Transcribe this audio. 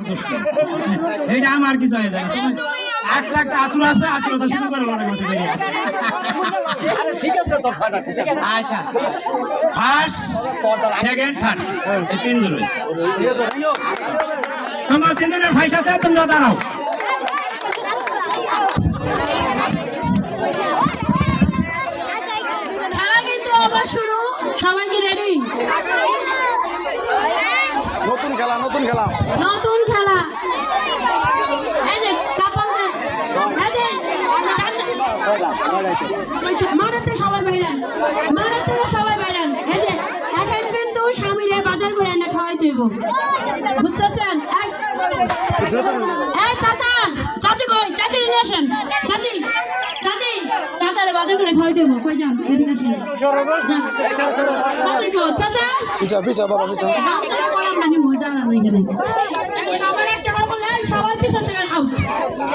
দোষ নেই। এইটা আমার কিছু হয়ে যায় এক লাখ আতুর আছে আতুরতা শুরু করে মনে করছে দেরি আছে। ঠিক আছে তোর ফাটা ঠিক আছে আচ্ছা ফার্স্ট সেকেন্ড থার্ড এই তিন জন তোমরা তিনজনের ভাইস আছে তোমরা দাঁড়াও। খেলা কিন্তু আবার শুরু, সবাই কি রেডি? নতুন খেলা নতুন খেলা নতুন খেলা। এই যে কাপড়দের মারাতে সবাই বাইরেন, মারাতে সবাই বাইরেন। এই যে এখন কিন্তু স্বামীরে বাজার করে এনে খাওয়াই তুইব, বুঝতেছেন? এই চাচা, চাচি কই? চাচি নিয়ে আসেন। চাচি, চাচি, চাচারে বাজার করে খাওয়াই দেবো। কই যান? এদিকে আসেন। চাচি কই? চাচা পিছা পিছা বাবা পিছা মানে মজা না এখানে।